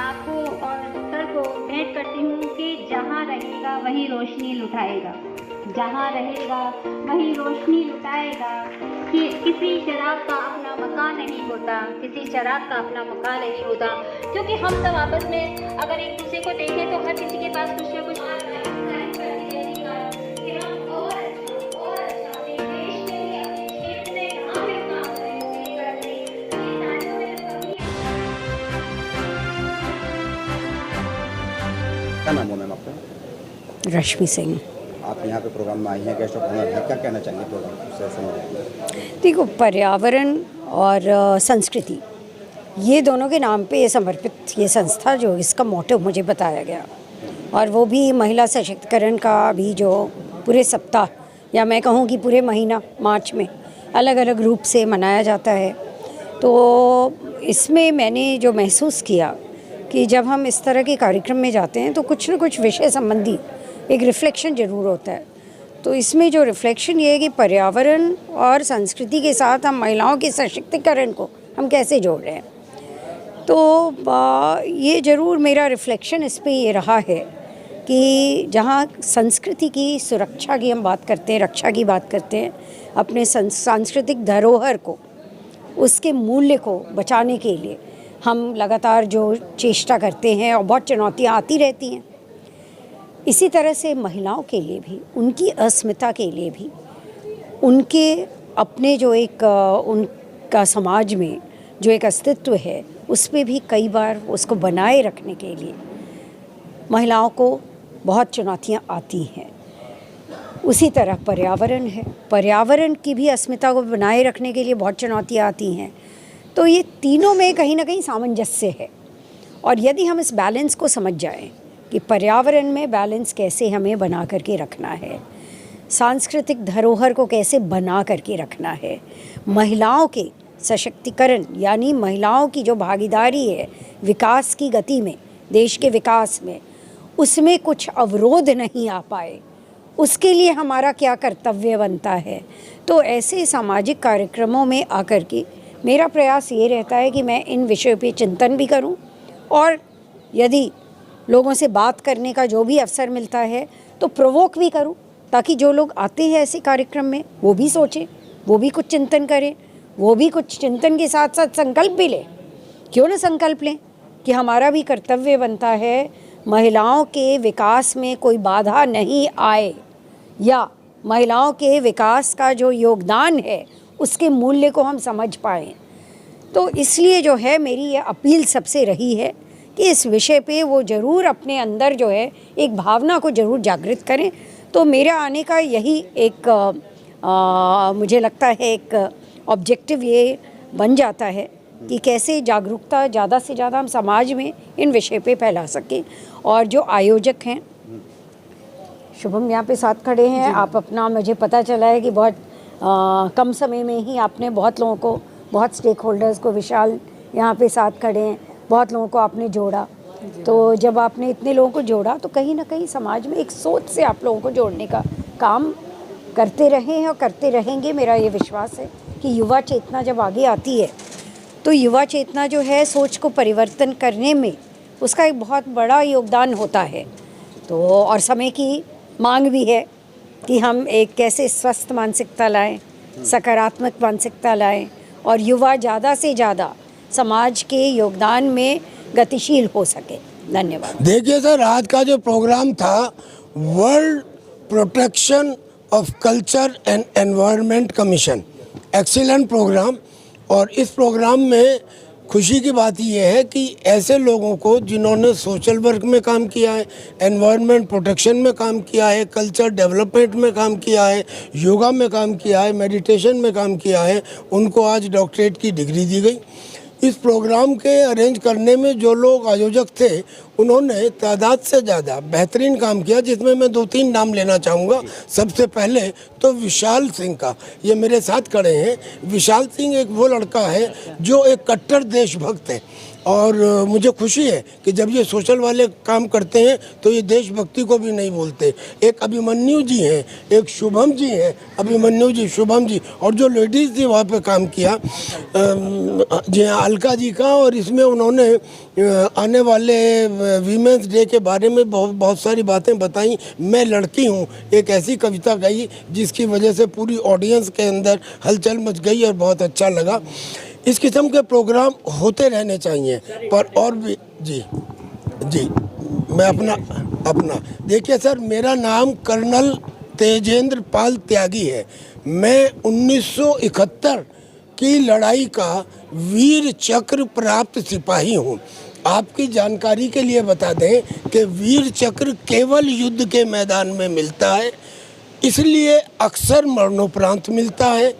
आपको और सर को भेंट करती हूँ कि जहाँ रहेगा वही रोशनी लुटाएगा, जहाँ रहेगा वही रोशनी लुटाएगा। कि किसी शराब का अपना मकान नहीं होता, किसी शराब का अपना मकान नहीं होता। क्योंकि हम सब आपस में अगर एक दूसरे को देखें तो हर किसी के पास कुछ ना कुछ क्या नाम है मैम आपका? रश्मि सिंह। आप यहाँ पे प्रोग्राम में आई हैं, गेस्ट ऑफ ऑनर हैं, क्या कहना चाहेंगे प्रोग्राम से संबंधित? देखो, पर्यावरण और संस्कृति ये दोनों के नाम पे ये समर्पित ये संस्था जो इसका मोटिव मुझे बताया गया, और वो भी महिला सशक्तिकरण का भी जो पूरे सप्ताह या मैं कहूँ कि पूरे महीना मार्च में अलग अलग रूप से मनाया जाता है। तो इसमें मैंने जो महसूस किया कि जब हम इस तरह के कार्यक्रम में जाते हैं तो कुछ न कुछ विषय संबंधी एक रिफ्लेक्शन ज़रूर होता है। तो इसमें जो रिफ्लेक्शन ये है कि पर्यावरण और संस्कृति के साथ हम महिलाओं के सशक्तिकरण को हम कैसे जोड़ रहे हैं। तो ये ज़रूर मेरा रिफ्लेक्शन इस पे ये रहा है कि जहाँ संस्कृति की सुरक्षा की हम बात करते हैं, रक्षा की बात करते हैं, अपने सांस्कृतिक धरोहर को, उसके मूल्य को बचाने के लिए हम लगातार जो चेष्टा करते हैं और बहुत चुनौतियाँ आती रहती हैं। इसी तरह से महिलाओं के लिए भी, उनकी अस्मिता के लिए भी, उनके अपने जो एक उनका समाज में जो एक अस्तित्व है उस पे भी कई बार उसको बनाए रखने के लिए महिलाओं को बहुत चुनौतियाँ आती हैं। उसी तरह पर्यावरण है, पर्यावरण की भी अस्मिता को बनाए रखने के लिए बहुत चुनौतियाँ आती हैं। तो ये तीनों में कहीं ना कहीं सामंजस्य है। और यदि हम इस बैलेंस को समझ जाएं कि पर्यावरण में बैलेंस कैसे हमें बना करके रखना है, सांस्कृतिक धरोहर को कैसे बना करके रखना है, महिलाओं के सशक्तिकरण यानी महिलाओं की जो भागीदारी है विकास की गति में, देश के विकास में, उसमें कुछ अवरोध नहीं आ पाए, उसके लिए हमारा क्या कर्तव्य बनता है। तो ऐसे सामाजिक कार्यक्रमों में आकर के मेरा प्रयास ये रहता है कि मैं इन विषयों पे चिंतन भी करूं, और यदि लोगों से बात करने का जो भी अवसर मिलता है तो प्रोवोक भी करूं, ताकि जो लोग आते हैं ऐसे कार्यक्रम में वो भी सोचें, वो भी कुछ चिंतन करें, वो भी कुछ चिंतन के साथ साथ संकल्प भी लें। क्यों ना संकल्प लें कि हमारा भी कर्तव्य बनता है महिलाओं के विकास में कोई बाधा नहीं आए, या महिलाओं के विकास का जो योगदान है उसके मूल्य को हम समझ पाएँ। तो इसलिए जो है मेरी ये अपील सबसे रही है कि इस विषय पे वो ज़रूर अपने अंदर जो है एक भावना को ज़रूर जागृत करें। तो मेरा आने का यही एक मुझे लगता है एक ऑब्जेक्टिव ये बन जाता है कि कैसे जागरूकता ज़्यादा से ज़्यादा हम समाज में इन विषय पे फैला सकें। और जो आयोजक हैं, शुभम यहाँ पे साथ खड़े हैं, आप अपना, मुझे पता चला है कि बहुत कम समय में ही आपने बहुत लोगों को, बहुत स्टेक होल्डर्स को, विशाल यहाँ पे साथ खड़े हैं, बहुत लोगों को आपने जोड़ा। तो जब आपने इतने लोगों को जोड़ा तो कहीं ना कहीं समाज में एक सोच से आप लोगों को जोड़ने का काम करते रहे हैं और करते रहेंगे। मेरा ये विश्वास है कि युवा चेतना जब आगे आती है तो युवा चेतना जो है सोच को परिवर्तन करने में उसका एक बहुत बड़ा योगदान होता है। तो और समय की मांग भी है कि हम एक कैसे स्वस्थ मानसिकता लाएं, सकारात्मक मानसिकता लाएं, और युवा ज़्यादा से ज़्यादा समाज के योगदान में गतिशील हो सके। धन्यवाद। देखिए सर, आज का जो प्रोग्राम था world protection of culture and environment commission, excellent programme. और इस प्रोग्राम में खुशी की बात यह है कि ऐसे लोगों को जिन्होंने सोशल वर्क में काम किया है, एनवायरनमेंट प्रोटेक्शन में काम किया है, कल्चर डेवलपमेंट में काम किया है, योगा में काम किया है, मेडिटेशन में काम किया है, उनको आज डॉक्टरेट की डिग्री दी गई। इस प्रोग्राम के अरेंज करने में जो लोग आयोजक थे उन्होंने तादाद से ज़्यादा बेहतरीन काम किया, जिसमें मैं 2-3 नाम लेना चाहूँगा। सबसे पहले तो विशाल सिंह का, ये मेरे साथ खड़े हैं। विशाल सिंह एक वो लड़का है जो एक कट्टर देशभक्त है। और मुझे खुशी है कि जब ये सोशल वाले काम करते हैं तो ये देशभक्ति को भी नहीं बोलते। एक अभिमन्यु जी हैं, एक शुभम जी हैं, अभिमन्यु जी, शुभम जी, और जो लेडीज़ थी वहाँ पे काम किया जी हाँ, अलका जी का। और इसमें उन्होंने आने वाले वीमेंस डे के बारे में बहुत सारी बातें बताई। मैं लड़की हूँ एक ऐसी कविता गाई जिसकी वजह से पूरी ऑडियंस के अंदर हलचल मच गई और बहुत अच्छा लगा। इस किस्म के प्रोग्राम होते रहने चाहिए। पर और भी जी मैं अपना देखिए सर, मेरा नाम कर्नल तेजेंद्र पाल त्यागी है। मैं 1971 की लड़ाई का वीर चक्र प्राप्त सिपाही हूँ। आपकी जानकारी के लिए बता दें कि वीर चक्र केवल युद्ध के मैदान में मिलता है, इसलिए अक्सर मरणोपरांत मिलता है।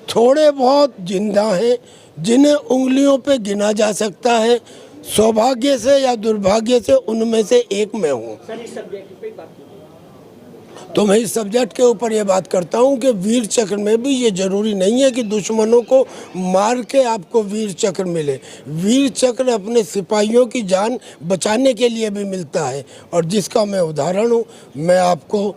थोड़े बहुत जिंदा हैं जिन्हें उंगलियों पे गिना जा सकता है। सौभाग्य से या दुर्भाग्य से उनमें से एक मैं हूँ। तो मैं इस सब्जेक्ट के ऊपर ये बात करता हूँ कि वीर चक्र में भी ये जरूरी नहीं है कि दुश्मनों को मार के आपको वीर चक्र मिले। वीर चक्र अपने सिपाहियों की जान बचाने के लिए भी मिलता है, और जिसका मैं उदाहरण हूँ। मैं आपको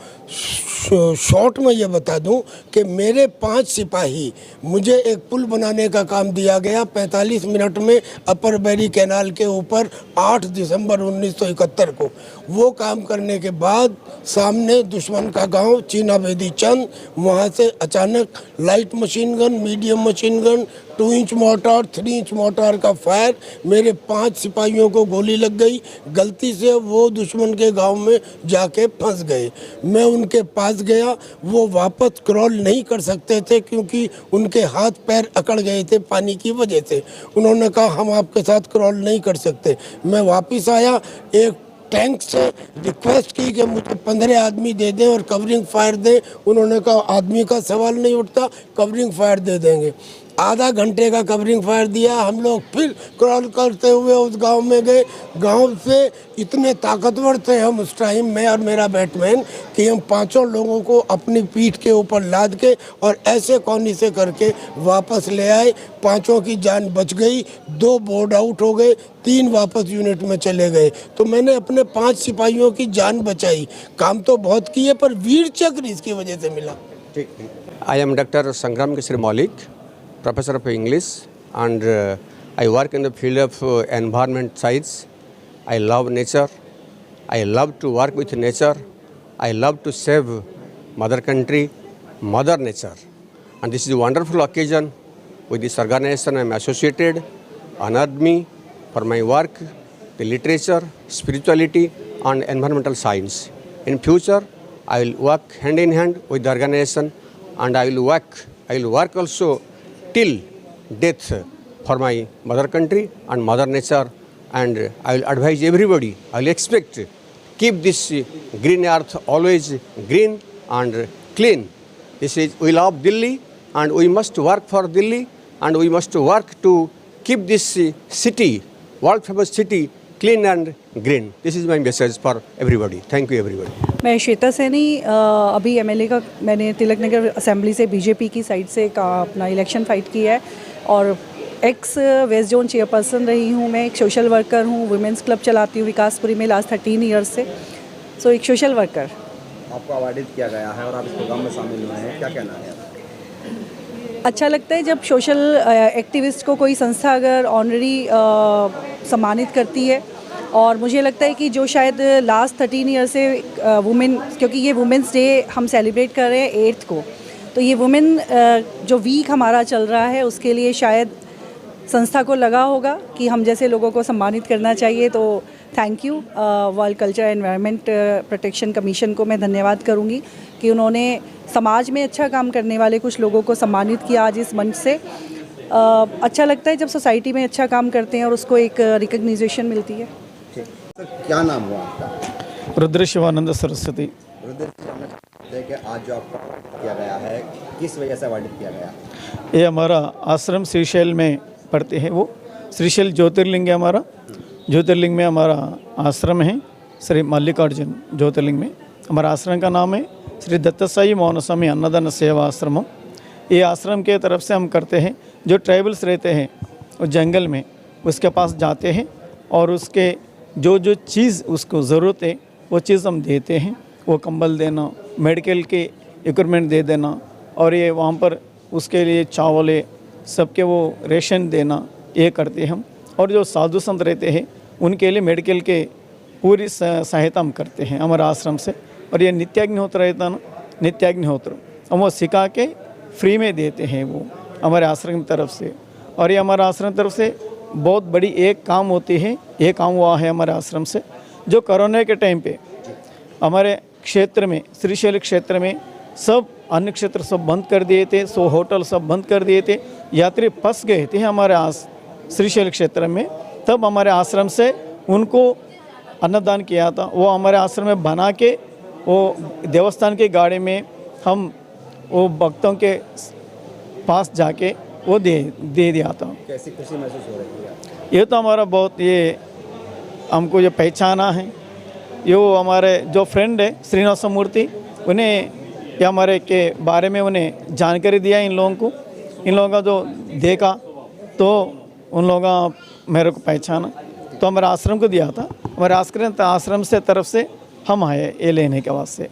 शॉर्ट में ये बता दूं कि मेरे 5 सिपाही, मुझे एक पुल बनाने का काम दिया गया 45 मिनट में अपर बैरी कैनाल के ऊपर 8 दिसंबर 1971 को। वो काम करने के बाद सामने दुश्मन का गांव चीना बेदी चंद, वहाँ से अचानक light machine gun, medium machine gun, 2 inch motor, 3 inch motor का फायर, मेरे 5 सिपाहियों को गोली लग गई। गलती से वो दुश्मन के गांव में जाके फंस गए। मैं उनके पास गया, वो वापस क्रॉल नहीं कर सकते थे क्योंकि उनके हाथ पैर अकड़ गए थे पानी की वजह से। उन्होंने कहा हम आपके साथ क्रॉल नहीं कर सकते। मैं वापस आया, एक टैंक से रिक्वेस्ट की कि मुझे 15 आदमी दे दें और कवरिंग फायर दें। उन्होंने कहा आदमी का सवाल नहीं उठता, कवरिंग फायर दे देंगे। आधा घंटे का कवरिंग फायर दिया। हम लोग फिर क्रॉल करते हुए उस गांव में गए। गांव से इतने ताकतवर थे हम उस टाइम, मैं और मेरा बैटमैन, कि हम 5 लोगों को अपनी पीठ के ऊपर लाद के और ऐसे कोनी से करके वापस ले आए। 5 की जान बच गई, 2 बोर्ड आउट हो गए, 3 वापस यूनिट में चले गए। तो मैंने अपने 5 सिपाहियों की जान बचाई। काम तो बहुत किए पर वीर चक्र इसकी वजह से मिला। आई एम डॉक्टर संग्राम केसरी मौलिक, Professor of English, and I work in the field of environment science. I love nature. I love to work with nature. I love to save mother country, mother nature. And this is a wonderful occasion with this organization I am associated, honored me for my work, the literature, spirituality and environmental science. In future, I will work hand in hand with the organization, and I will work also till death for my mother country and mother nature. And I will advise everybody, I will expect, keep this green earth always green and clean. This is, we love Delhi and we must work for Delhi, and we must work to keep this city, world famous city, clean and green. This is my message for everybody. Thank you everybody. मैं श्वेता सैनी, अभी MLA का मैंने Tilak Nagar assembly से BJP की side से अपना election fight किया है, और एक्स वेस्ट जोन चेयरपर्सन रही हूँ। मैं एक सोशल वर्कर हूँ, वुमेंस क्लब चलाती हूँ विकासपुरी में लास्ट 13 ईयर्स से। सो एक सोशल वर्कर। आपको अवार्डित किया गया है और आप इस प्रोग्राम में शामिल हुए हैं, क्या कहना है? अच्छा लगता है जब सोशल एक्टिविस्ट को कोई संस्था अगर ऑनरी सम्मानित करती है, और मुझे लगता है कि जो शायद लास्ट 13 ईयर से वुमेन, क्योंकि ये वुमेंस डे हम सेलिब्रेट कर रहे हैं 8th को, तो ये वुमेन जो वीक हमारा चल रहा है उसके लिए शायद संस्था को लगा होगा कि हम जैसे लोगों को सम्मानित करना चाहिए। तो thank you world culture environment protection commission को मैं धन्यवाद करूँगी कि उन्होंने समाज में अच्छा काम करने वाले कुछ लोगों को सम्मानित किया आज इस मंच से। अच्छा लगता है जब सोसाइटी में अच्छा काम करते हैं और उसको एक रिकग्निशन मिलती है। सर, क्या नाम हुआ आपका? रुद्र शिवानंद सरस्वती। रुद्र जी, कि आज जो आपको अवार्डित किया गया है, किस वजह से अवार्डित किया गया? ये हमारा आश्रम श्रीशैल में पढ़ते हैं, वो श्रीशैल ज्योतिर्लिंग है हमारा। ज्योतिर्लिंग में हमारा आश्रम है, श्री मल्लिकार्जुन ज्योतिर्लिंग में। हमारा आश्रम का नाम है श्री दत्तसाई मौनस्वामी अन्नदान सेवा आश्रम। ये आश्रम के तरफ से हम करते हैं। जो ट्राइबल्स रहते हैं वो जंगल में उसके पास जाते हैं और उसके जो जो चीज़ उसको ज़रूरत है वो चीज़ हम देते हैं। वो कंबल देना, मेडिकल के इक्विपमेंट दे देना, और ये वहाँ पर उसके लिए चावल है सबके वो रेशन देना, ये करते हैं हम। और जो साधु संत रहते हैं उनके लिए मेडिकल के पूरी सहायता हम करते हैं हमारे आश्रम से। और ये नित्याग्निहोत्र रहता ना, नित्याग्निहोत्र हम वो सिखा के फ्री में देते हैं वो हमारे आश्रम की तरफ से। और ये हमारे आश्रम की तरफ से बहुत बड़ी एक काम होती है, ये काम हुआ है हमारे आश्रम से। जो कोरोना के टाइम पे हमारे क्षेत्र में, श्रीशैल क्षेत्र में सब अन्य क्षेत्र सब बंद कर दिए थे, 100 होटल सब बंद कर दिए थे, यात्री फंस गए थे हमारे श्रीशैल क्षेत्र में। तब हमारे आश्रम से उनको अन्नदान किया था। वो हमारे आश्रम में बना के वो देवस्थान की गाड़ी में हम वो भक्तों के पास जाके वो दे दिया था। कैसी खुशी महसूस हो रही है? ये तो हमारा बहुत, ये हमको जो पहचाना है, ये वो हमारे जो फ्रेंड है श्रीनिवास मूर्ति, उन्हें ये हमारे के बारे में उन्हें जानकारी दिया इन लोगों को। इन लोगों का जो देखा तो उन लोगों का मेरे को पहचाना तो हमारे आश्रम को दिया था। हमारे आश्रम से तरफ से हम आए ये लेने के वास्ते।